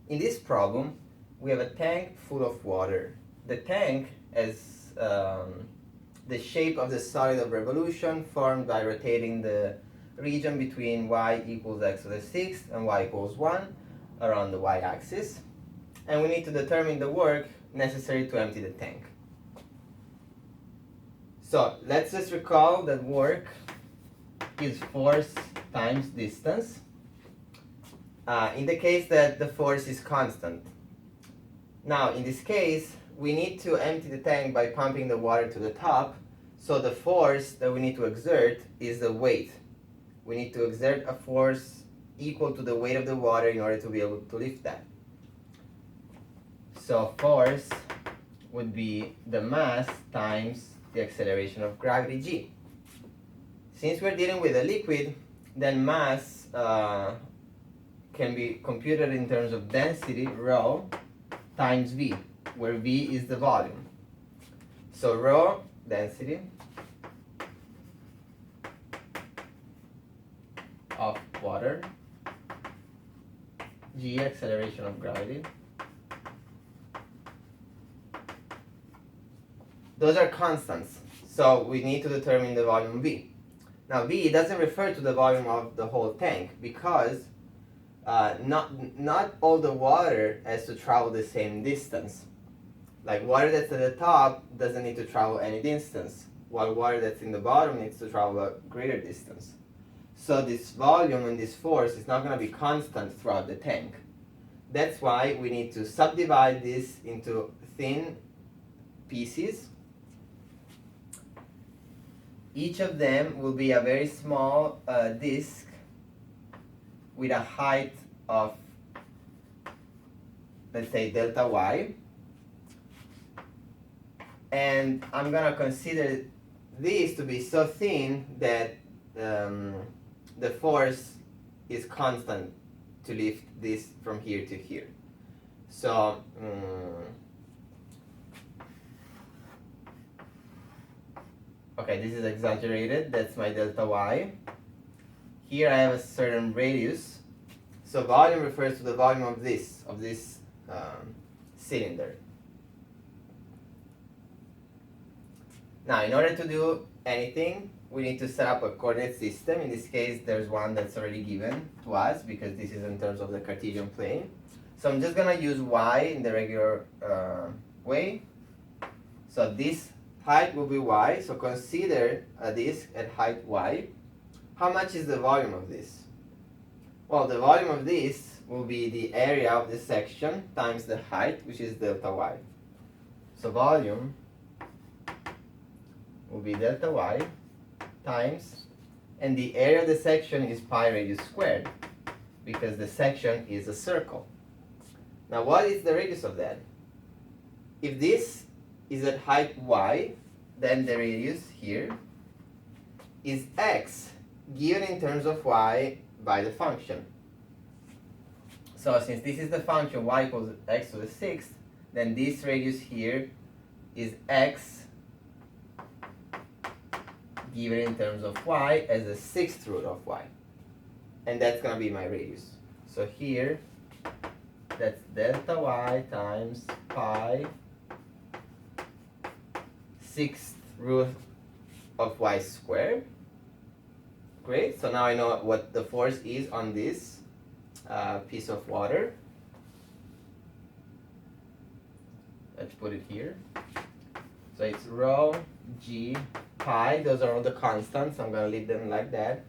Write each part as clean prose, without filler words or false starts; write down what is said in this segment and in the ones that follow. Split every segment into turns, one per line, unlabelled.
In this problem, we have a tank full of water. The tank has the shape of the solid of revolution formed by rotating the region between y equals x to the sixth and y equals 1 around the y-axis. And we need to determine the work necessary to empty the tank. So let's just recall that work is force times distance. In the case that the force is constant. Now, in this case, we need to empty the tank by pumping the water to the top, so the force that we need to exert is the weight. We need to exert a force equal to the weight of the water in order to be able to lift that. So force would be the mass times the acceleration of gravity g. Since we're dealing with a liquid, then mass can be computed in terms of density, rho, times v, where v is the volume. So rho, density of water, g, acceleration of gravity. Those are constants, so we need to determine the volume v. Now v doesn't refer to the volume of the whole tank because not all the water has to travel the same distance. Like water that's at the top doesn't need to travel any distance, while water that's in the bottom needs to travel a greater distance. So this volume and this force is not going to be constant throughout the tank. That's why we need to subdivide this into thin pieces. Each of them will be a very small disk with a height of, let's say, delta y. And I'm going to consider this to be so thin that the force is constant to lift this from here to here. So, okay, this is exaggerated. That's my delta y. Here I have a certain radius. So volume refers to the volume of this cylinder. Now, in order to do anything, we need to set up a coordinate system. In this case, there's one that's already given to us because this is in terms of the Cartesian plane. So I'm just going to use y in the regular way. So this height will be y. So consider a disk at height y. How much is the volume of this? Well, the volume of this will be the area of the section times the height, which is delta y. So volume will be delta y times, and the area of the section is pi radius squared, because the section is a circle. Now what is the radius of that? If this is at height y, then the radius here is x, given in terms of y by the function. So since this is the function y equals x to the sixth, then this radius here is x given in terms of y as the sixth root of y. And that's going to be my radius. So here, that's delta y times pi sixth root of y squared. Great, so now I know what the force is on this piece of water. Let's put it here. So it's rho g pi, those are all the constants, I'm going to leave them like that.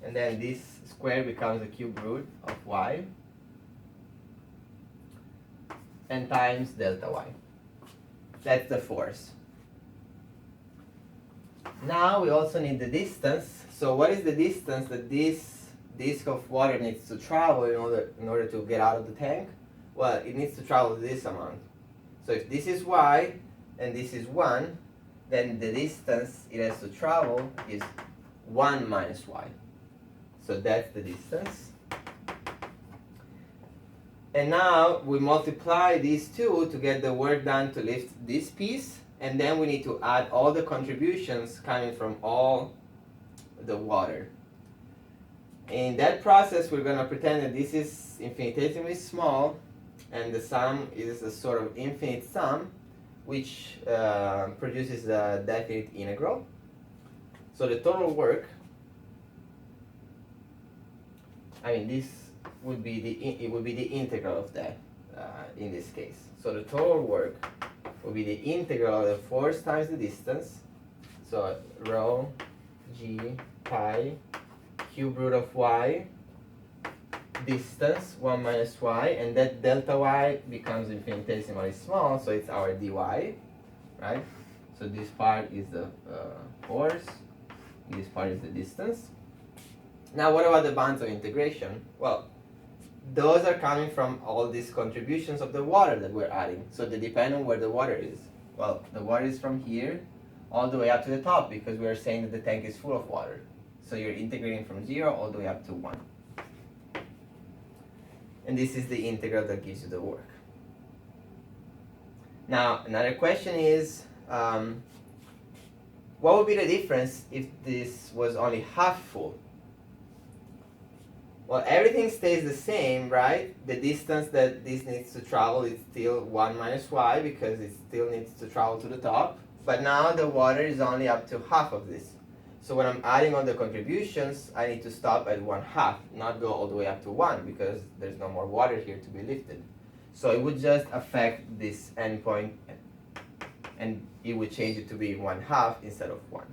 And then this square becomes the cube root of y. And times delta y. That's the force. Now we also need the distance. So what is the distance that this disk of water needs to travel in order to get out of the tank? Well, it needs to travel this amount. So if this is y and this is 1, then the distance it has to travel is 1 minus y. So that's the distance. And now we multiply these two to get the work done to lift this piece, and then we need to add all the contributions coming from all the water. In that process, we're going to pretend that this is infinitesimally small, and the sum is a sort of infinite sum which produces a definite integral. So the total work, I mean, this would be it would be the integral of that in this case. So the total work will be the integral of the force times the distance. So rho g pi cube root of y distance 1 minus y, and that delta y becomes infinitesimally small, so it's our dy, right? So this part is the force, this part is the distance. Now what about the bounds of integration? Well, those are coming from all these contributions of the water that we're adding, so they depend on where the water is. Well, the water is from here all the way up to the top because we're saying that the tank is full of water. So you're integrating from 0 all the way up to 1. And this is the integral that gives you the work. Now, another question is, what would be the difference if this was only half full? Well, everything stays the same, right? The distance that this needs to travel is still 1 minus y because it still needs to travel to the top. But now the water is only up to half of this. So when I'm adding all the contributions, I need to stop at 1/2, not go all the way up to 1 because there's no more water here to be lifted. So it would just affect this endpoint and it would change it to be 1/2 instead of 1.